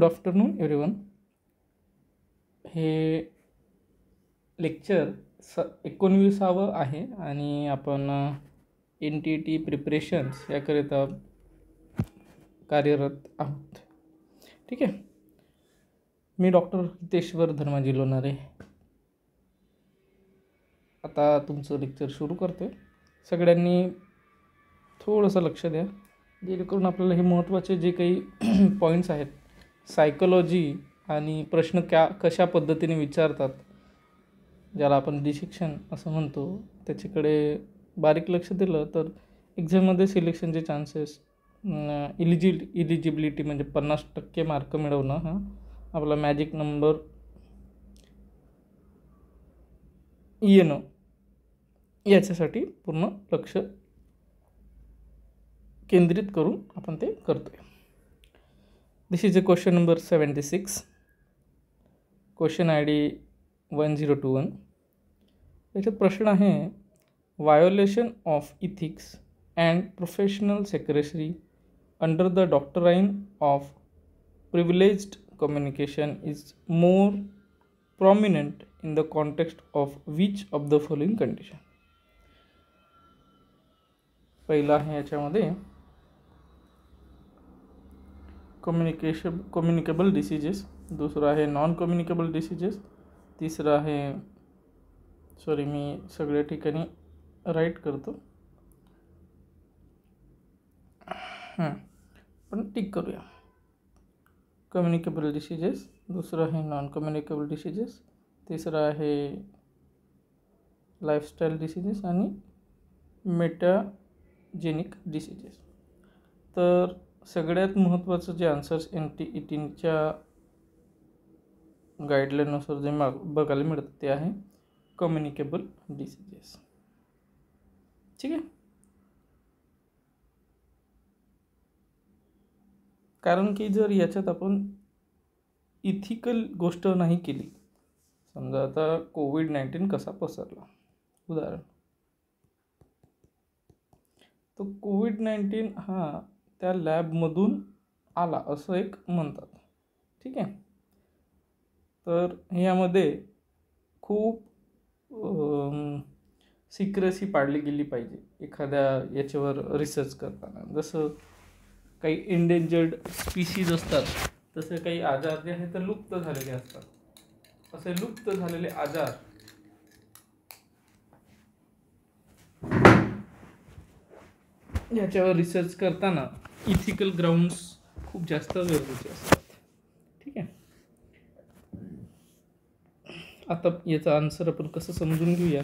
Good afternoon everyone. हे lecture 19वे आहे आणि आपण NTT प्रिपरेशन्स याकरिता कार्यरत आहोत. ठीक आहे. मी डॉक्टर हितेश्वर धर्माजी लोणारे आता तुमचं लेक्चर सुरू करतो. सगळ्यांनी थोडंसं लक्ष द्या, जेणेकरून आपल्याला हे महत्त्वाचे जे काही पॉईंट्स आहेत, सायकोलॉजी आणि प्रश्न कशा पद्धतीने विचारतात, ज्याला आपण डिसेक्शन असं म्हणतो, त्याच्याकडे बारीक लक्ष दिलं तर एक्झाममध्ये सिलेक्शनचे चान्सेस, इलिजिबिलिटी म्हणजे 50% मार्क मिळवणं हा आपला मॅजिक नंबर येणं, याच्यासाठी पूर्ण लक्ष केंद्रित करून आपण ते करतोय. This is a question number 76, question ID 1021. याच्यात प्रश्न आहे, violation of ethics and professional secretary under the doctrine of privileged communication is more prominent in the context of which of the following condition. पहिला आहे याच्यामध्ये communicable diseases, दुसरा आहे non communicable diseases, तिसरा आहे, सॉरी मी सगळ्या ठिकाणी राईट करतो, पण टिक करूया. कम्युनिकेबल डिसीजेस, दुसरं आहे नॉन कम्युनिकेबल डिसीजेस, तिसरं आहे लाईफस्टाईल डिसीजेस आणि मेटाजेनिक डिसीजेस. तर सगळ्यात महत्त्वाचं जे आन्सर्स NTTच्या गाईडलाईननुसार जे बघायला मिळतं ते आहे कम्युनिकेबल डिसीजेस. ठीक आहे. कारण की जर याच्यात आपण इथिकल गोष्ट नाही केली, समजा आता COVID-19 कसा पसरला, उदाहरण, तो COVID-19 हा त्या लॅबमधून आला असं एक म्हणतात. ठीक आहे. तर यामध्ये खूप सिक्रेसी पाळली गेली पाहिजे एखाद्या याच्यावर रिसर्च करताना. जसं काही एंडेंजर्ड स्पीसीज असतात, तसे काही आजार जे आहेत ते लुप्त झालेले असतात. असे लुप्त झालेले आजार याच्यावर रिसर्च करताना इथिकल ग्राउंड्स खूप जास्त गरजेचे असतात. ठीक आहे. आता याचा आन्सर आपण कसं समजून घेऊया.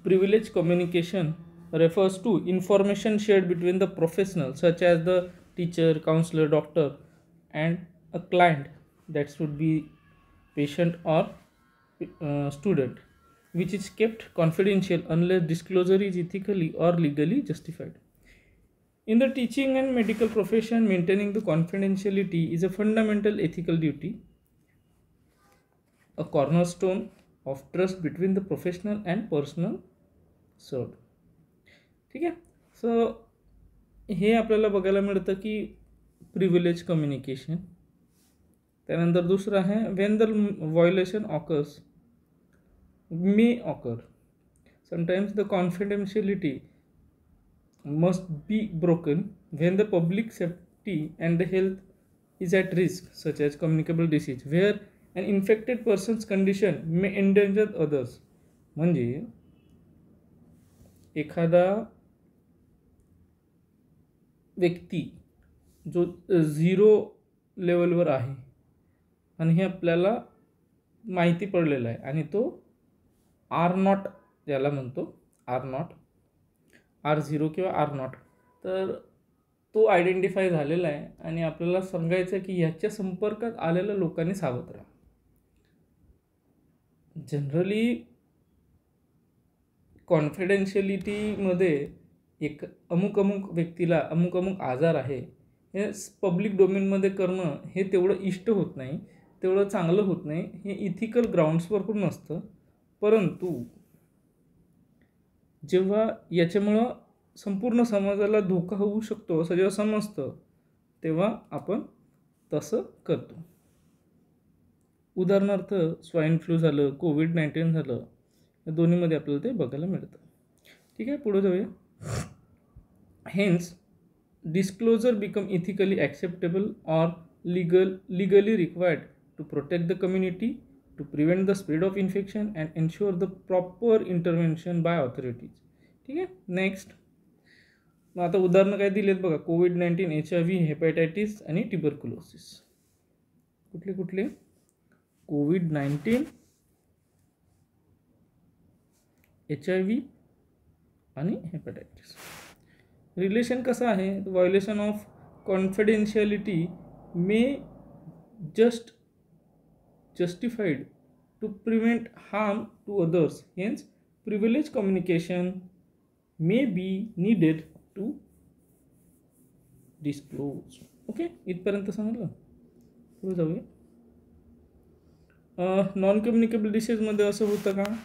Privilege communication refers to information shared between the professionals such as the teacher, counselor, doctor and a client, that should be patient or student, which is kept confidential unless disclosure is ethically or legally justified. In the teaching and medical profession, maintaining the confidentiality is a fundamental ethical duty, a cornerstone of trust between the professional and personal served. ठीक आहे. So हे आपल्याला बघायला मिळतं की privilege communication. त्यानंतर दुसरं आहे, when the violation occurs may occur, sometimes the confidentiality must be broken when the public safety and the health is at risk, such as communicable disease where an infected persons condition may endanger others. म्हणजे एखादा व्यक्ती जो 0 लेवलवर आहे आणि हे आपल्याला माहिती पडलेलं आहे आणि तो R0 ज्याला म्हणतो, R0 किंवा R0, तर तो आयडेंटिफाय झालेला आहे आणि आपल्याला सांगायचं आहे की ह्याच्या संपर्कात आलेल्या लोकांनी सावध राहा. जनरली कॉन्फिडेन्शियलिटीमध्ये एक अमुक व्यक्तीला अमुक आजार आहे हे पब्लिक डोमेनमध्ये करणं हे तेवढं इष्ट होत नाही, तेवढं चांगलं होत नाही. हे इथिकल ग्राउंड्सवर पण नसतं. परंतु जेव्हा याच्यामुळं संपूर्ण समाजाला धोका होऊ शकतो असं जेव्हा समजतं, तेव्हा आपण तसं करतो. उदाहरणार्थ स्वाईन फ्लू झालं, कोविड-19 झालं, या दोन्हीमध्ये आपल्याला ते बघायला मिळतं. ठीक आहे, पुढे जाऊया. Hence disclosure become ethically acceptable or legally required to protect the community, to prevent the spread of infection and ensure the proper intervention by authorities. ठीक आहे, नेक्स्ट. मग आता उदाहरणं काय दिलेत बघा. कोविड-19, HIV, हेपॅटायटिस आणि ट्युबरक्युलोसिस. कुठले कोविड-19, HIV आणि हेपॅटायटिस. रिलेशन कसं आहे. Violation of confidentiality may justified to prevent harm to others. Hence privilege communication may be needed to disclose. Okay, इथपर्यंत समजलं. पुढे जाऊया. नॉन कम्युनिकेबल डिसीजमध्ये असं होतं का,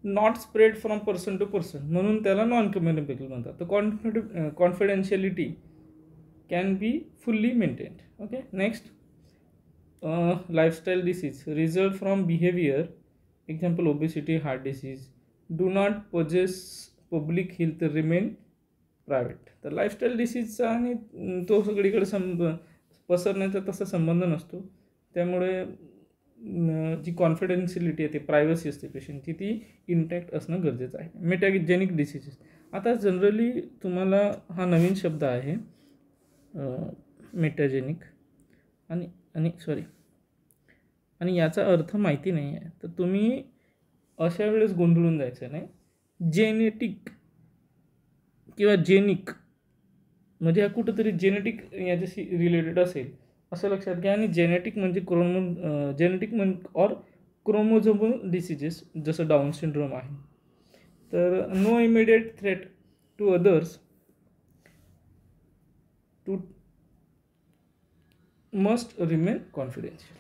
not spread from person to person, म्हणून त्याला नॉन कम्युनिकेबल म्हणतात. तर confidentiality can be fully maintained. Okay, next. Lifestyle disease result from behaviour, example obesity, heart disease, do not poses public health, remain private. तर lifestyle डिसीजचा आणि तो सगळीकडे पसरण्याचा तसा संबंध नसतो. त्यामुळे जी कॉन्फिडेन्शियलिटी आहे, ती प्रायव्हसी असते पेशंटची, ती इंटॅक्ट असणं गरजेचं आहे. मेटॅजेनिक डिसीजेस. आता जनरली तुम्हाला हा नवीन शब्द आहे मेटॅजेनिक आणि याचा अर्थ माहिती नाही आहे. तर तुम्ही अशा वेळेस गोंधळून जायचं नाही. जेनेटिक किंवा जेनिक म्हणजे हा कुठंतरी जेनेटिक याच्याशी रिलेटेड असेल असं लक्षात घ्या. आणि जेनेटिक म्हणजे ऑर क्रोमोझोमल डिसीजेस, जसं डाऊन सिंड्रोम आहे. तर no immediate threat to others to must remain confidential.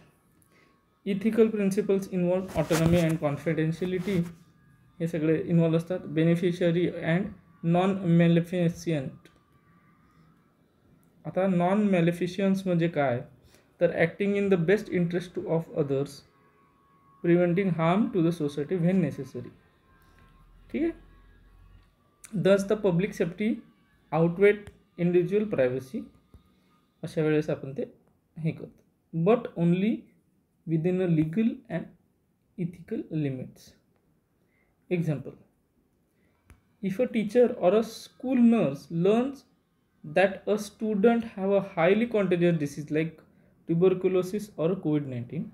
Ethical principles involve autonomy and confidentiality, हे सगळे इन्व्हॉल्व असतात. Beneficiary and non maleficient. आता नॉन मॅलेफिशियन्स म्हणजे काय, तर acting in the best interest of others, preventing harm to the society when necessary. ठीक आहे. Thus the public safety outweigh individual privacy. अशा वेळेस आपण ते हे करतो, but only within a legal and ethical limits. Example, if a teacher or a school nurse learns that a student have a highly contagious disease like tuberculosis or COVID-19,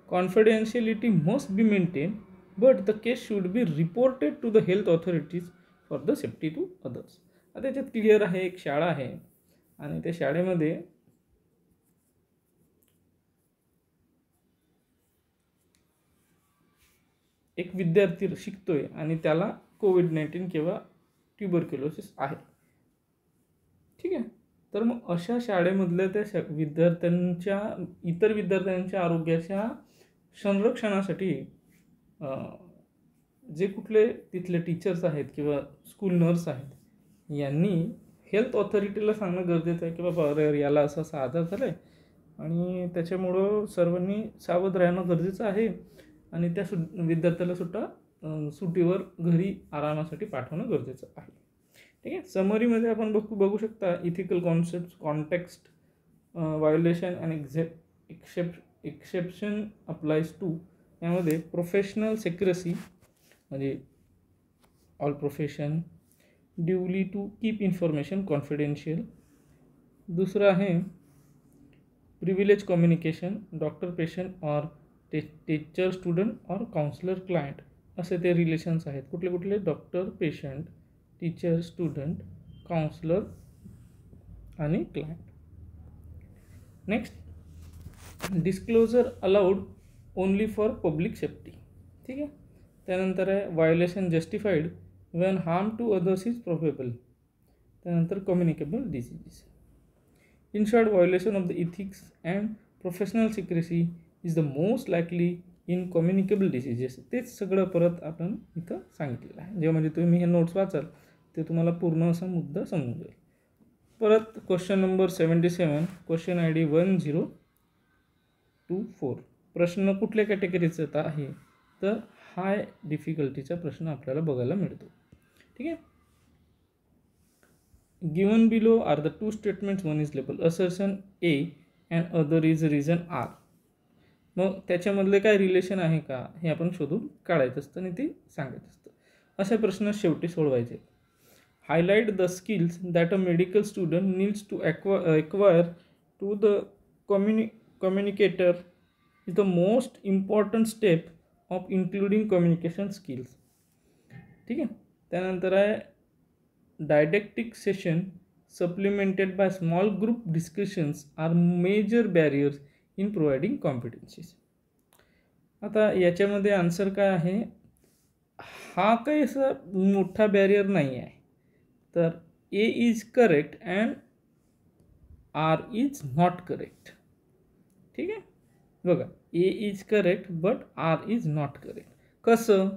confidentiality must be maintained, but the case should be reported to the health authorities for the safety to others. आता याच्यात clear आहे, एक शाळा आहे आणि त्या शाळेमध्ये एक विद्यार्थी शिकतोय आणि त्याला कोविड-19 किंवा ट्युबरक्युलोसिस आहे. ठीक आहे. तर मग अशा शाळेमधल्या त्या विद्यार्थ्यांच्या, इतर विद्यार्थ्यांच्या आरोग्याच्या संरक्षणासाठी जे कुठले तिथले टीचर्स आहेत किंवा स्कूल नर्स आहेत, यांनी हेल्थ ऑथॉरिटीला सांगणं गरजेचं आहे की बाबा अरे याला असा आजार झाला आहे आणि त्याच्यामुळं सर्वांनी सावध राहणं गरजेचं आहे आणि त्या विद्यार्थ्याला सुट्टीवर घरी आरामासाठी पाठवणं गरजेचं आहे. ठीक आहे. समरीमध्ये आपण बघू शकता ethical concept, context, violation and exception applies to. यामध्ये प्रोफेशनल सिक्रेसी म्हणजे all profession, duly to keep information confidential. दुसरं आहे privilege communication, doctor patient or teacher student or counsellor client, असे ते रिलेशन्स आहेत. कुठले doctor patient, teacher student, counsellor आणि client. Next, disclosure allowed only for public safety. ठीक आहे. त्यानंतर आहे violation justified when harm to others is probable. त्यानंतर communicable diseases. In short, violation of the ethics and professional secrecy is the most लायकली in communicable diseases. तेच सगळं परत आपण इथं सांगितलेलं आहे. जेव्हा म्हणजे तुम्ही हे नोट्स वाचाल ते तुम्हाला पूर्ण असा मुद्दा समजून जाईल. परत क्वेश्चन नंबर 77, क्वेश्चन ID 1024. प्रश्न कुठल्या कॅटेगरीचा आहे तर हाय डिफिकल्टीचा प्रश्न आपल्याला बघायला मिळतो. ठीक आहे. Given below are the two statements, one is label assertion A and other is reason R. मग त्याच्यामधले काय रिलेशन आहे का हे आपण शोधून काढायचं असतं आणि ते सांगायचं असतं. असे प्रश्न शेवटी सोडवायचे. Highlight the skills that a medical student needs to acquire to the communicator is the most important step of including communication skills. ठीक आहे. त्यानंतर आहे didactic session supplemented by small group discussions are major barriers in providing competencies. आता याच्यामध्ये answer काय आहे, हा काही असा मोठा बॅरियर नाही आहे. तर A is correct and R is not correct. ठीक आहे. बघा, A is correct but R is not correct. कसं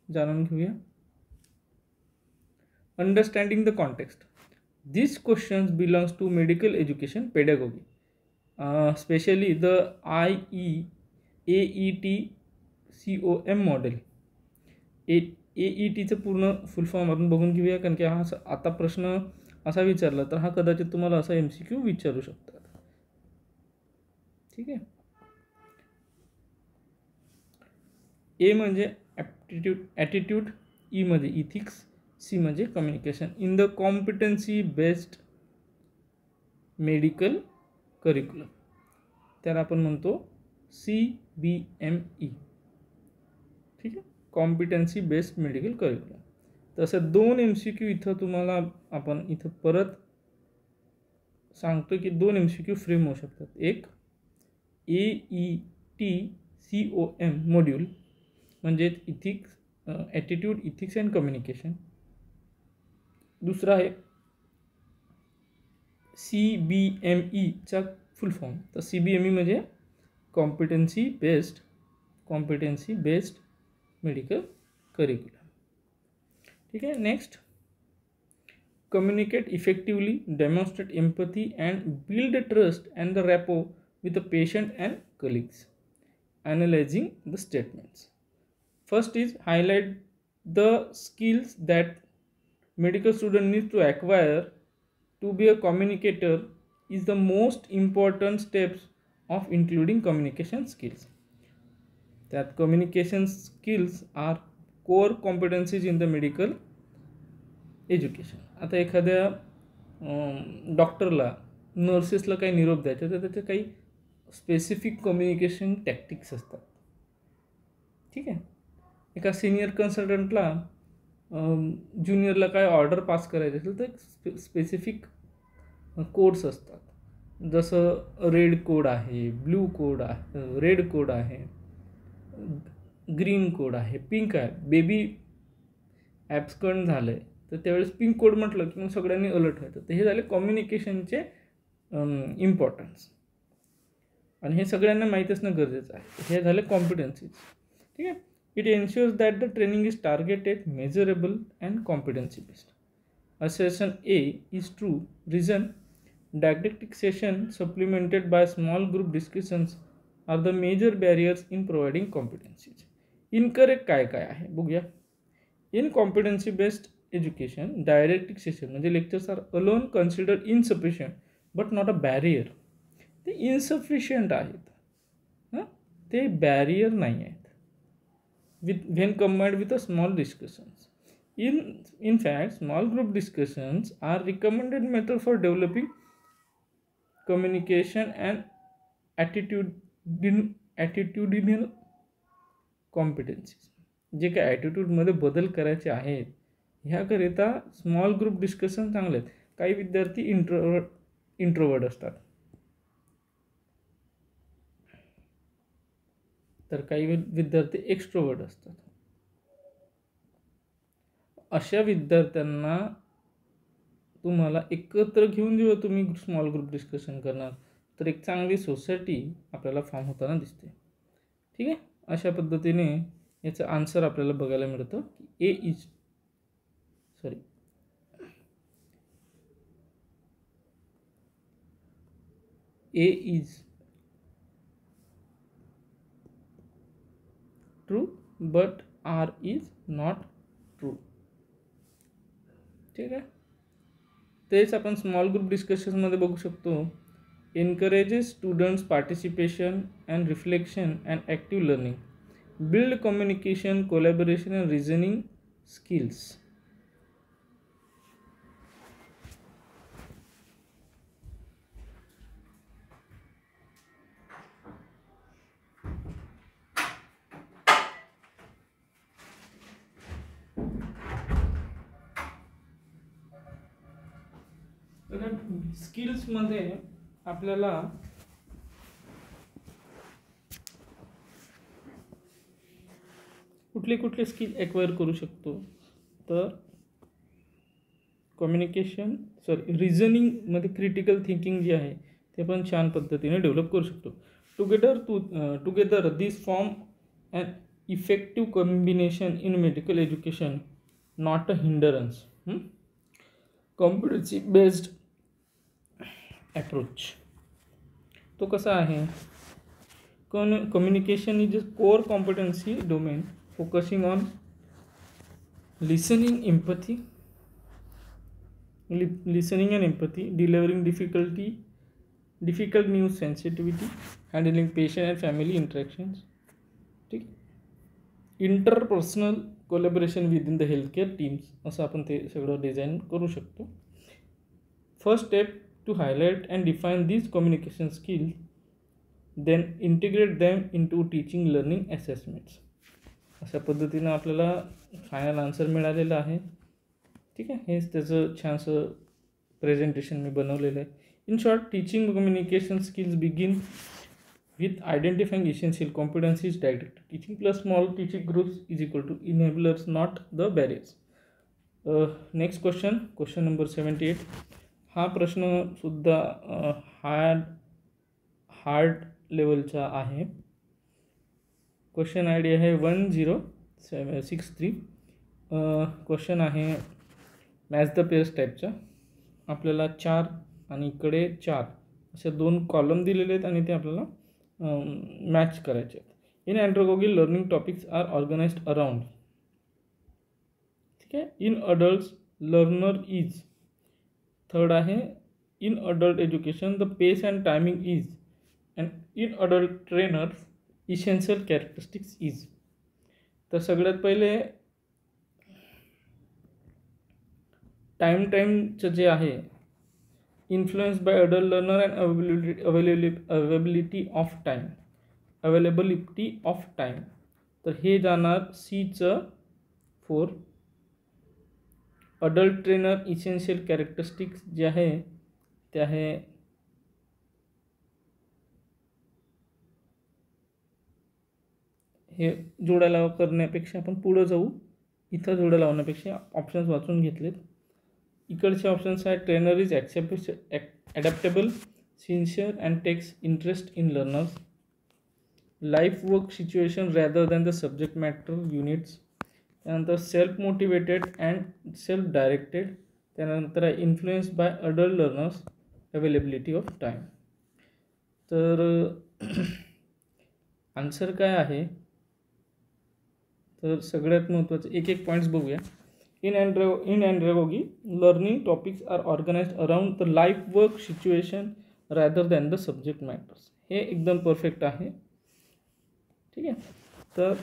जाणून घेऊया. Understanding the context. These questions belongs to medical education pedagogy, especially the AET-COM model. AETचं पूर्ण फुल फॉर्म आपण बघून घेऊया, कारण की हा आता प्रश्न असा विचारला तर हा कदाचित तुम्हाला असा MCQ विचारू शकतात. ठीक आहे. ए म्हणजे ॲटिट्यूड, ई मध्ये इथिक्स, सी म्हणजे communication in the competency based medical curriculum. त्याला आपण म्हणतो CBME. ठीक आहे. Competency based medical curriculum. तसं 2 MCQ इथं तुम्हाला आपण इथं परत सांगतो की 2 MCQ फ्रेम होऊ शकतात. एक AET-COM मॉड्यूल म्हणजे ethics, attitude, ethics and communication. दुसरा आहे CBMEचा फुल फॉर्म. तर CBME म्हणजे कॉम्पिटन्सी बेस्ड मेडिकल करिक्युलम. ठीक आहे. Next, communicate effectively, demonstrate empathy and build trust and the rapport with the patient and colleagues. Analyzing the statements. First is highlight the skills that medical student needs to acquire to be a communicator is the most important steps of including communication skills. That communication skills are core competencies in the medical education. आता एखाद्या डॉक्टरला, नर्सेसला काही निरोप द्यायचा तर त्याचे काही specific communication tactics असतात. ठीक आहे. एका सिनियर कन्सल्टंटला ज्युनियरला काय ऑर्डर पास करायची असेल तर स्पेसिफिक कोड्स असतात. जसं रेड कोड आहे, ब्लू कोड आहे, रेड कोड आहे, ग्रीन कोड आहे, पिंक आहे. बेबी ॲब्स्कंड झालं आहे तर त्यावेळेस पिंक कोड म्हटलं की मग सगळ्यांनी अलर्ट व्हायचं. तर हे झाले कम्युनिकेशनचे इम्पॉर्टन्स आणि हे सगळ्यांना माहीत असणं गरजेचं आहे. हे झाले कॉम्पिटन्सीज. ठीक आहे. It ensures that the training is targeted, measurable and competency based. Session A is true reason. Didactic session supplemented by small group discussions are the major barriers in providing competencies. Incorrect काय आहे बघूया. In competency based education, didactic session म्हणजे lectures are alone considered insufficient but not a barrier. ते insufficient आहेत, ते barrier नाही आहेत when combined with a small discussions. In fact, small group discussions are recommended method for developing communication and attitudinal competencies. जे काय ॲटिट्यूडमध्ये बदल करायचे आहेत ह्याकरिता स्मॉल ग्रुप डिस्कशन चांगले आहेत. काही विद्यार्थी इंट्रोवर्ट असतात तर काही विद्यार्थी एक्स्ट्रोवर्ट असतात. अशा विद्यार्थ्यांना तुम्हाला एकत्र घेऊन जेव्हा तुम्ही स्मॉल ग्रुप डिस्कशन करणार तर एक चांगली सोसायटी आपल्याला फॉर्म होताना दिसते. ठीक आहे. अशा पद्धतीने याचं आन्सर आपल्याला बघायला मिळतं की A is true but R is not true. ठीक आहे. तेच आपण स्मॉल ग्रुप डिस्कशनमध्ये बघू शकतो. Encourages students participation and reflection and active learning, build communication, collaboration and reasoning skills. स्किल्समध्ये आपल्याला कुठले स्किल एक्वायर करू शकतो, तर रिझनिंगमध्ये क्रिटिकल थिंकिंग जे आहे ते पण छान पद्धतीने डेव्हलप करू शकतो. Together this form and effective combination in medical education, not a hindrance. Competency based approach तो कसा आहे. Communication is a core competency domain focusing on listening and empathy, delivering difficult news sensitivity, handling patient and family interactions. ठीक. Interpersonal collaboration within the healthcare teams, असं आपण ते सगळं design करू शकतो. First step to highlight and define these communication skills, then integrate them into teaching learning assessments. अशा पद्धतीनं आपल्याला फायनल आन्सर मिळालेला आहे. ठीक आहे. हेच त्याचं छानसं प्रेझेंटेशन मी बनवलेलं आहे. In short, teaching communication skills begin with identifying essential competencies direct teaching plus small teaching groups is equal to enablers, not the barriers. Next question number 78. हा प्रश्न सुद्धा हार्ड लेवलचा आहे. क्वेश्चन आय डी आहे 1063. Question आहे match the pairs टाईपचा. आपल्याला 4 आणि इकडे 4 असे 2 कॉलम दिलेले आहेत आणि ते आपल्याला मॅच करायचे आहेत. In andragogy learning topics are organized around. ठीक आहे. In adult learner is. Third आहे in adult education the pace and timing is. And in adult trainers essential characteristics is. तर सगळ्यात पहिले टाईमचं जे आहे, influence by adult learner and availability of time. तर हे जाणार सीचं 4. अडल्ट ट्रेनर इसेन्शियल कॅरेक्टरिस्टिक्स जे आहे ते आहे हे जोड्या लावा करण्यापेक्षा आपण पुढं जाऊ. इथं जोड्या लावण्यापेक्षा ऑप्शन्स वाचून घेतलेत. इकडचे ऑप्शन्स आहेत trainer is adaptable, sincere and takes interest in learners, life work situation rather than the subject matter units. त्यानंतर self motivated and self directed. त्यानंतर आहे influence by adult learners, availability of time. तर answer काय आहे, तर सगळ्यात महत्त्वाचं एक पॉईंट्स बघूया. In andragogy learning topics are organized around the life work situation rather than the subject matters. हे एकदम परफेक्ट आहे. ठीक आहे. तर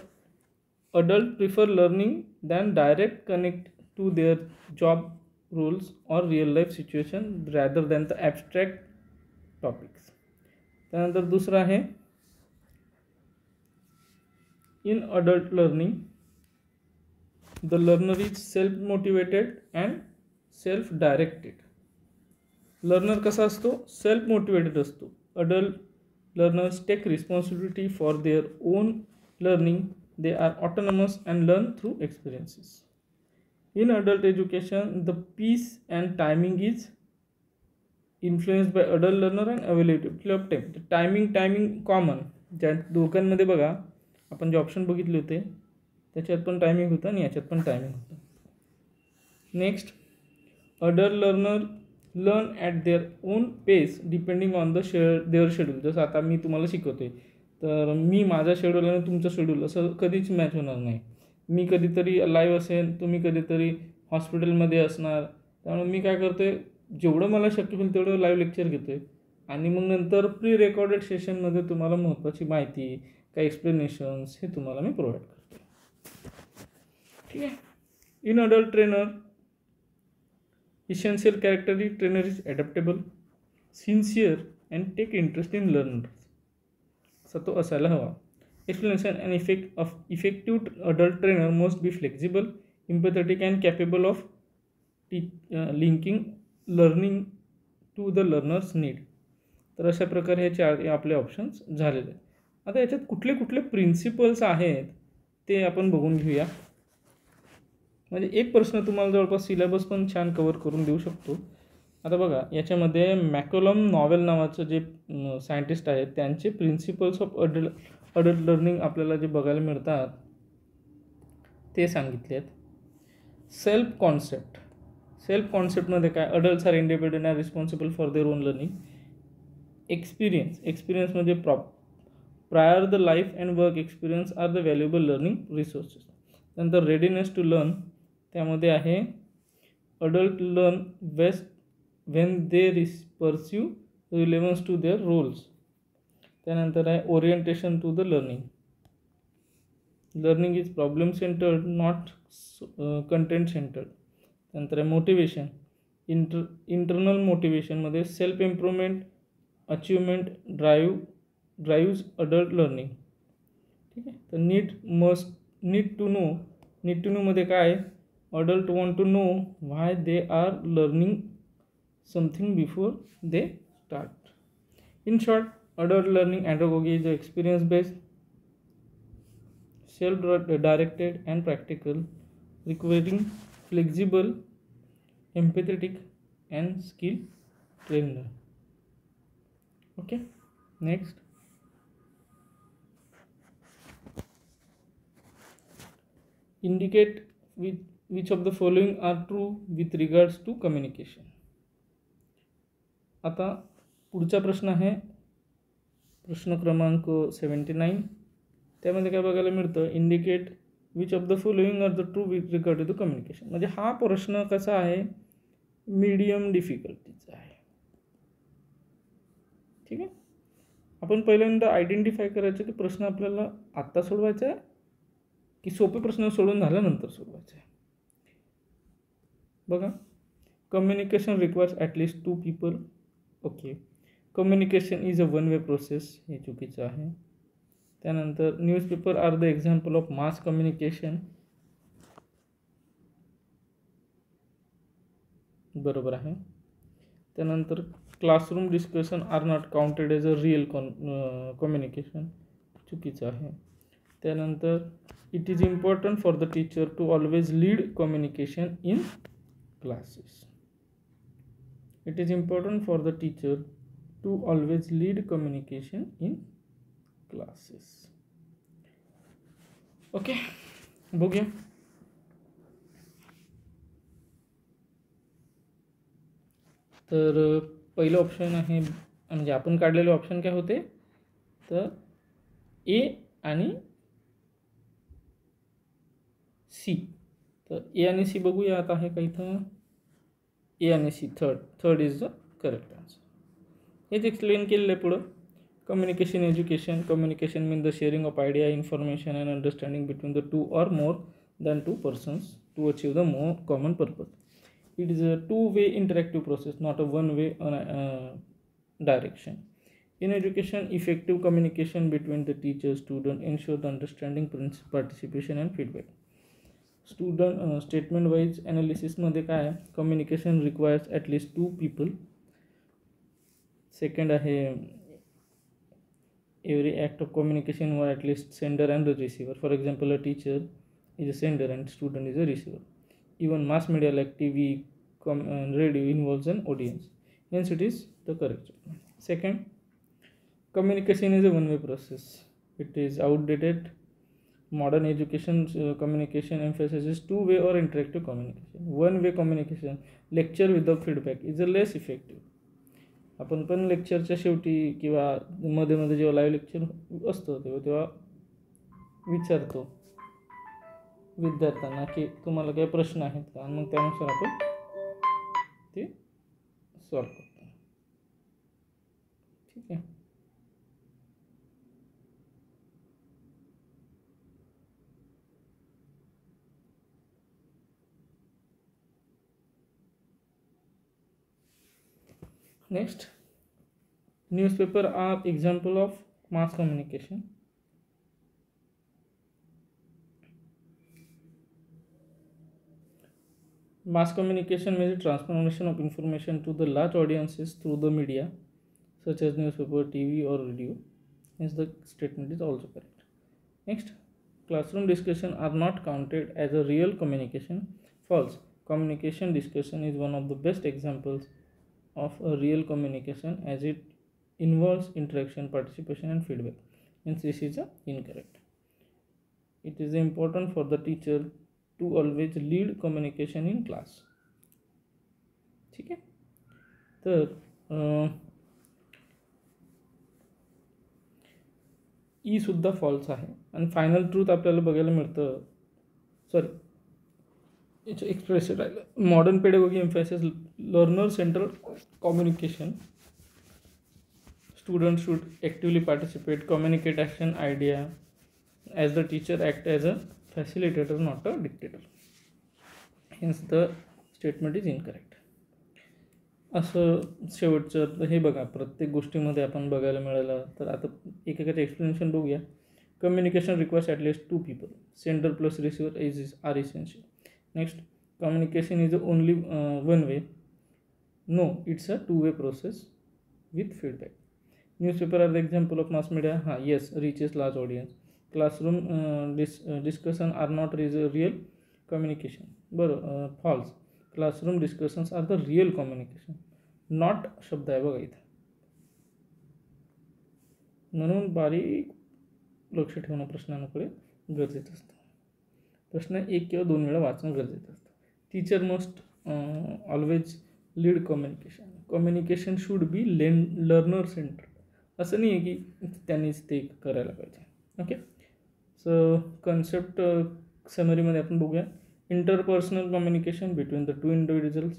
adult prefer learning than direct connect to their job roles और real life situation rather than the abstract topics. त्यानंतर दुसरं आहे in adult learning the learner is self motivated and self directed. Learner कसा असतो, सेल्फ मोटिवेटेड असतो. Adult learners take responsibility for their own learning. They are autonomous and learn through experiences. In adult education the pace and timing is influenced by adult learner and availability of time. Timing common. ज्या दोघांमध्ये बघा आपण जे option बघितले होते त्याच्यात पण timing होतं आणि याच्यात पण टायमिंग होतं. Next, adult learner learn at their own pace depending on the their schedule. जसं आता मी तुम्हाला शिकवते, तर मी माझा शेड्यूल आणि तुमचं शेड्यूल असं कधीच मॅच होणार नाही. मी कधीतरी लाईव्ह असेल, तुम्ही कधीतरी हॉस्पिटलमध्ये असणार. त्यामुळे मी काय करतो आहे, जेवढं मला शक्य होईल तेवढं लाईव्ह लेक्चर घेतो आहे आणि मग नंतर प्री रेकॉर्डेड सेशनमध्ये तुम्हाला महत्त्वाची माहिती, काही एक्सप्लेनेशन्स हे तुम्हाला मी प्रोव्हाइड करतो. ठीक आहे. In adult trainer essential character is trainer is adaptable, sincere and take interest in learners, असा तो असायला हवा. Explanation and effective adult trainer must be flexible, empathetic and capable of linking learning to the learners need. तर अशा प्रकारे हे 4 आपले options झालेले आहेत. आता याच्यात कुठले कुठले प्रिन्सिपल्स आहेत ते आपण बघून घेऊया. म्हणजे एक प्रश्न तुम्हाला जवळपास सिलेबस पण छान कवर करून देऊ शकतो. आता बघा, याच्यामध्ये मॅकलम नॉवेल नावाचं जे सायंटिस्ट आहेत त्यांचे प्रिन्सिपल्स ऑफ अडल्ट लर्निंग आपल्याला जे बघायला मिळतात ते सांगितले आहेत. सेल्फ कॉन्सेप्टमध्ये काय, adults are independent and responsible for their own learning. Experience म्हणजे prior the life and work experience are the valuable learning resources. नंतर रेडीनेस टू लर्न, त्यामध्ये आहे adult learn best when they pursue relevance to their roles. त्यानंतर आहे orientation to the learning. Learning is problem centred not content centred. त्यानंतर आहे motivation. Internal मोटिवेशनमध्ये self improvement, achievement drives adult learning. ठीक आहे. तर नीड टू नोमध्ये काय, adult want to know why they are learning something before they start. In short, adult learning andragogy is experience based, self directed and practical, requiring flexible, empathetic and skilled trainer. Okay, next. Indicate which of the following are true with regards to communication. आता पुढचा प्रश्न आहे प्रश्न क्रमांक 79. त्यामध्ये काय बघायला मिळतं, indicate which of the following are the true with regard to the communication. म्हणजे हा प्रश्न कसा आहे, मीडियम डिफिकल्टीचा आहे. ठीक आहे. आपण पहिल्यांदा आयडेंटिफाय करायचं की प्रश्न आपल्याला आत्ता सोडवायचा आहे की सोपे प्रश्न सोडून झाल्यानंतर सोडवायचा आहे. बघा, communication requires at least 2 people. Okay. Communication is a one way process, हे चुकीचं आहे. त्यानंतर newspaper are the example of mass communication, बरोबर आहे. त्यानंतर classroom discussion are not counted as a real communication, चुकीचं आहे. त्यानंतर it is important for the teacher to always lead communication in classes. इट इज इम्पॉर्टंट फॉर द टीचर to always lead communication in classes. Okay, बघूया. तर पहिलं option आहे, म्हणजे आपण काढलेले ऑप्शन काय होते, तर ए आणि सी. तर ए आणि सी बघूया. आता आहे का इथं ए आणि C, third is the correct answer. हेच एक्सप्लेन केलेलं आहे पुढं. Communication education, communication mean the sharing of idea, information and understanding between the 2 or more than 2 persons to achieve the more common purpose. It is a two-way interactive process, not a one-way direction. In education, effective communication between the teacher student ensure the understanding, participation and feedback. Student statement wise analysis मध्ये काय आहे, communication requires at least 2 people. Second आहे, every act of communication were at least sender and the receiver. For example, a teacher is a sender and student is a receiver. Even mass media like TV and radio involves an audience. Hence it is the correct statement. Second, communication is a one-way process. It is outdated. Modern education communication emphasizes two-way or interactive communication. One-way communication, lecture without feedback, is less effective. आपण पण लेक्चरच्या शेवटी किंवा मध्ये मध्ये जेव्हा live lecture असतं तेव्हा विचारतो विद्यार्थ्यांना की तुम्हाला काही प्रश्न आहेत का, आणि मग त्यानुसार आपण ते सॉल्व करतो. ठीक आहे. Next, newspaper are example of mass communication. Mass communication means transformation of information to the large audiences through the media such as newspaper, TV or radio. Hence the statement is also correct. Next, classroom discussion are not counted as a real communication. False. Communication discussion is one of the best examples of a real communication as it involves interaction, participation and feedback. Hence this is incorrect. It is important for the teacher to always lead communication in class. ठीक आहे. तर E सुद्धा false आहे. आणि final truth आपल्याला बघायला मिळतं, याचं एक्सप्रेस राहिलं. Modern pedagogy एम्फॅसिस learner central communication. Students should actively participate, communicate action, idea, as the teacher act as a facilitator, not a dictator. Hence the statement is incorrect. असं शेवटचं हे बघा, प्रत्येक गोष्टीमध्ये आपण बघायला मिळालं. तर आता एकेकाचं एक्सप्लेनेशन बघूया. Communication requires at least 2 people. Sender plus receiver are essential. Next, communication is only one way. No, it's a 2-way process with feedback. Newspaper are the example of mass media. Yes, reaches large audience. Classroom discussion are not real communication. False. Classroom discussions are the real communication. Not शब्द आहे बघा इथे, म्हणून बारीक लक्ष ठेवणं प्रश्नांकडे गरजेचं असतं. प्रश्न 1 किंवा 2 वेळा वाचणं गरजेचं असतं. Teacher must always lead communication. Communication should be learner centre. असं नाही आहे की त्यांनीच ते करायला पाहिजे. ओके. सो कन्सेप्ट समरीमध्ये आपण बघूया. Interpersonal communication between the 2 individuals.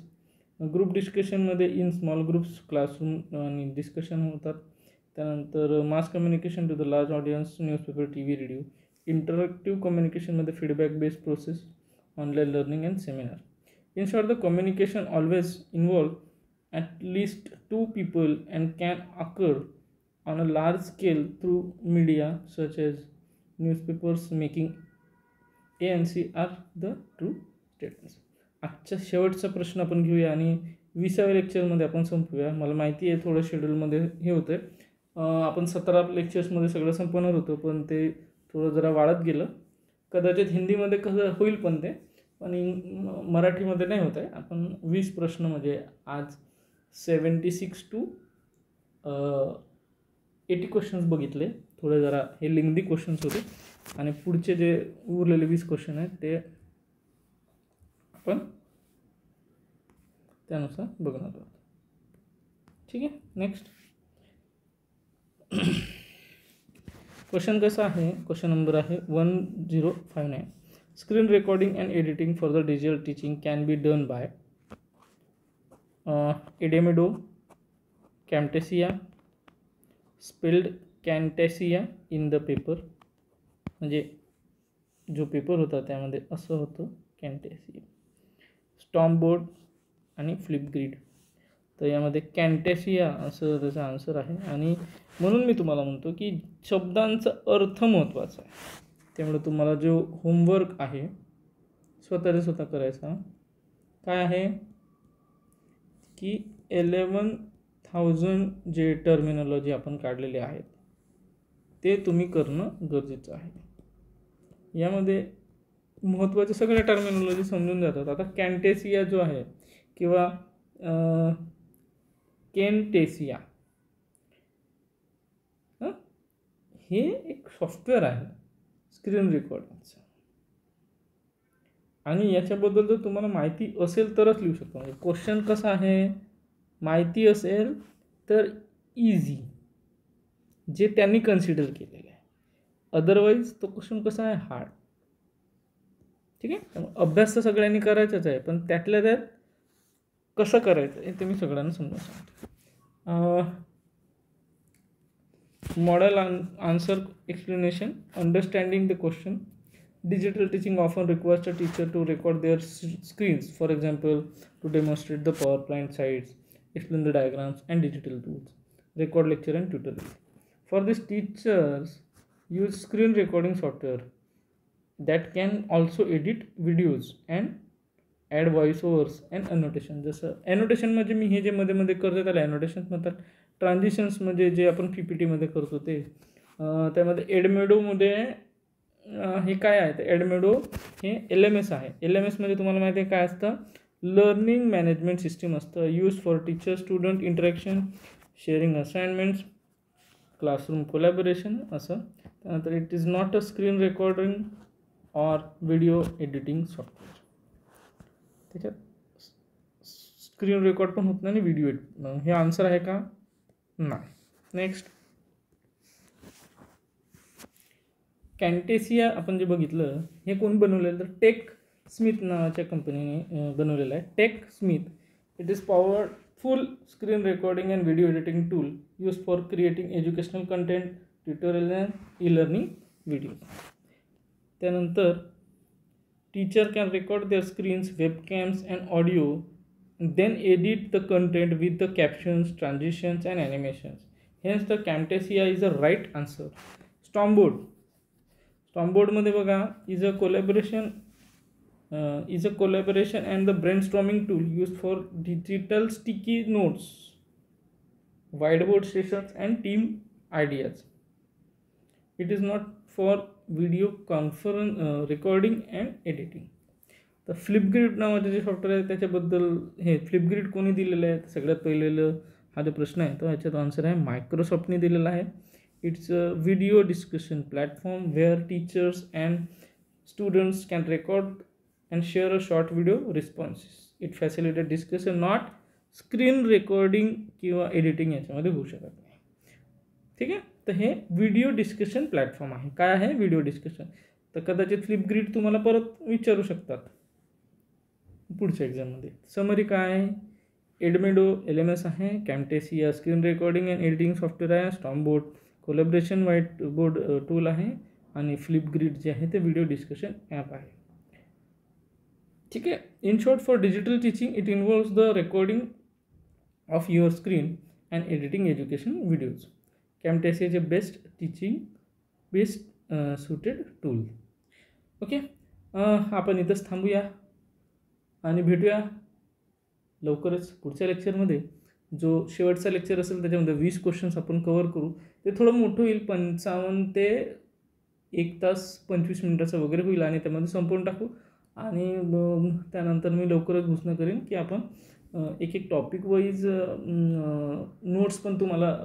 Group डिस्कशनमध्ये इन स्मॉल ग्रुप्स क्लासरूम आणि डिस्कशन होतात. त्यानंतर mass communication to the large audience, newspaper, TV, radio. Interactive कम्युनिकेशनमध्ये feedback based process, online learning and seminar. In short, the communication always involve at least 2 people and can occur on a large scale through media such as newspapers. Making A and C are the true statements. आजच्या शेवटचा प्रश्न आपण घेऊया आणि 20व्या लेक्चरमध्ये आपण संपूया. मला माहिती आहे थोडं शेड्यूलमध्ये हे होतं आहे. आपण 17 लेक्चर्समध्ये सगळं संपवणार होतं, पण ते थोडं जरा वाढत गेलं. कदाचित हिंदीमध्ये कसं होईल पण मराठीमध्ये नाही होत आहे. आपण 20 प्रश्न म्हणजे आज 76 to 80 क्वेश्चन्स बघितले. थोडे जरा हे लेंथी क्वेश्चन्स होते आणि पुढचे जे उरलेले 20 क्वेश्चन आहेत ते आपण त्यानुसार बघणार आहोत. ठीक आहे. नेक्स्ट क्वेश्चन कसा आहे, क्वेश्चन नंबर आहे 1059. Screen recording and editing for the digital teaching can be done by Edemedo, Camtasia, spelled Camtasia in the paper. म्हणजे जो पेपर होता त्यामध्ये असं होतं कॅम्टेसिया. स्टॉर्मबोर्ड आणि फ्लिपग्रिड. तर यामध्ये कॅम्टेसिया असं त्याचा आन्सर आहे. आणि म्हणून मी तुम्हाला म्हणतो की शब्दांचा अर्थ महत्त्वाचा आहे. त्यामुळे तुम्हाला जो होमवर्क आहे स्वतः करायचा काय आहे की 11,000 जे टर्मिनॉलॉजी आपण काढलेले आहेत ते तुम्ही करणं गरजेचं आहे. यामध्ये महत्त्वाचे सगळे टर्मिनॉलॉजी समजून जातात. आता कॅम्टेसिया जो आहे किंवा केनटेसिया हे एक सॉफ्टवेअर आहे. स्क्रीन रेकॉर्डिंगचं. आणि याच्याबद्दल जर तुम्हाला माहिती असेल तरच लिहू शकतो. म्हणजे क्वेश्चन कसा आहे, माहिती असेल तर इझी, जे त्यांनी कन्सिडर केलेलं आहे. अदरवाईज तो क्वेश्चन कसा आहे, हार्ड. ठीक आहे. त्यामुळे अभ्यास तर सगळ्यांनी करायचाच आहे, पण त्यातल्या त्यात कसं करायचं हे ते मी सगळ्यांना समजून सांगतो. Model answer explanation, understanding the question. Digital teaching often requires a teacher to record their screens, for example, to demonstrate the PowerPoint slides, explain the diagrams and digital tools, record lecture and tutorial. For this, teachers use screen recording software that can also edit videos and add voice overs and annotation. जसं annotation म्हणजे मी हे जे मध्ये मध्ये करतो त्याला ॲनोटेशन्स म्हणतात. ट्रान्झिशन्स म्हणजे जे आपण PPTमध्ये करतो ते. त्यामध्ये एडमेडोमध्ये हे काय आहे तर एडमेडो हे LMS आहे. LMS म्हणजे तुम्हाला माहिती आहे काय असतं, लर्निंग मॅनेजमेंट सिस्टीम असतं. Use for teacher student interaction, sharing assignments, classroom collaboration असं. त्यानंतर it is not a screen recording or video editing software. त्याच्यात स्क्रीन रेकॉर्ड पण होत नाही आणि व्हिडिओ एडिट. हे आन्सर आहे का, नाही. नेक्स्ट, कॅम्टेसिया आपण जे बघितलं हे कोण बनवलेलं तर टेक स्मिथ नावाच्या कंपनीने बनवलेलं आहे. TechSmith. It is powerful screen recording and video editing tool use for creating educational content, tutorial and e learning video. त्यानंतर teacher can record their screens, webcams and audio, then edit the content with the captions, transitions and animations. Hence the Camtasia is a right answer. Stormboard मध्ये बघा is a collaboration and the brainstorming tool used for digital sticky notes, whiteboard sessions and team ideas. It is not for video conference recording and editing. तर फ्लिपग्रिड नावाचे जे software आहे त्याच्याबद्दल, हे फ्लिपग्रिड कोणी दिलेलं आहे, सगळ्यात पहिलेलं हा जो प्रश्न आहे तो ह्याच्यात आन्सर आहे मायक्रोसॉफ्टने दिलेला आहे. It's a video discussion platform where teachers and students can record and share a short video responses. It facilitate discussion, not screen recording किंवा एडिटिंग याच्यामध्ये होऊ शकत नाही. ठीक आहे. तर हे व्हिडिओ डिस्कशन प्लॅटफॉर्म आहे. काय आहे, व्हिडिओ डिस्कशन. तर कदाचित फ्लिपग्रिड तुम्हाला परत विचारू शकतात पुढच्या एक्झाममध्ये. समरी काय आहे, एडमेडो LMS आहे, Camtasia screen recording and editing software आहे, Stormboard collaboration whiteboard tool आहे आणि फ्लिपग्रिड जे आहे ते व्हिडिओ डिस्कशन ॲप आहे. ठीक आहे. In short, for digital teaching it involves the recording of your screen and editing education videos. Camtasia is a best suited tool. Okay. आपण इथंच थांबूया आणि भेटूया लवकरच पुढच्या लेक्चरमध्ये. जो शेवटचा लेक्चर असेल त्याच्यामध्ये 20 क्वेश्चन्स आपण कवर करू. ते थोडं मोठं होईल, 55 ते 1 तास 25 मिनिटाचं वगैरे होईल आणि त्यामध्ये संपवून टाकू. आणि त्यानंतर मी लवकरच घोषणा करेन की आपण एक टॉपिक वाईज नोट्स पण तुम्हाला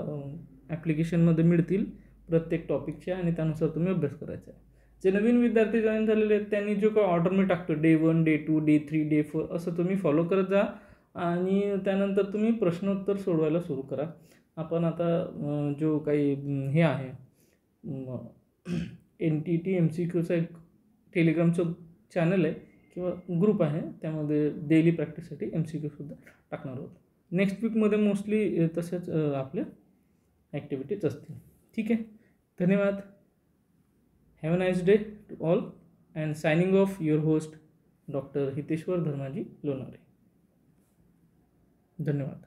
ॲप्लिकेशनमध्ये मिळतील प्रत्येक टॉपिकच्या, आणि त्यानुसार तुम्ही अभ्यास करायचा आहे. जे नवीन विद्यार्थी जॉईन झालेले आहेत त्यांनी जो काय ऑर्डर मी टाकतो डे 1, डे 2, डे 3, डे 4 असं तुम्ही फॉलो करत जा आणि त्यानंतर तुम्ही प्रश्नोत्तर सोडवायला सुरू करा. आपण आता जो काही हे आहे NTT MCQचा एक टेलिग्रामचं चॅनल आहे किंवा ग्रुप आहे, त्यामध्ये डेली प्रॅक्टिससाठी MCQसुद्धा टाकणार आहोत. नेक्स्ट वीकमध्ये मोस्टली तसेच आपल्या ॲक्टिव्हिटीज असतील. ठीक आहे. धन्यवाद. Have a nice day to all, and signing off, your host Dr. Hiteshwar Dharmaji Lonare. धन्यवाद.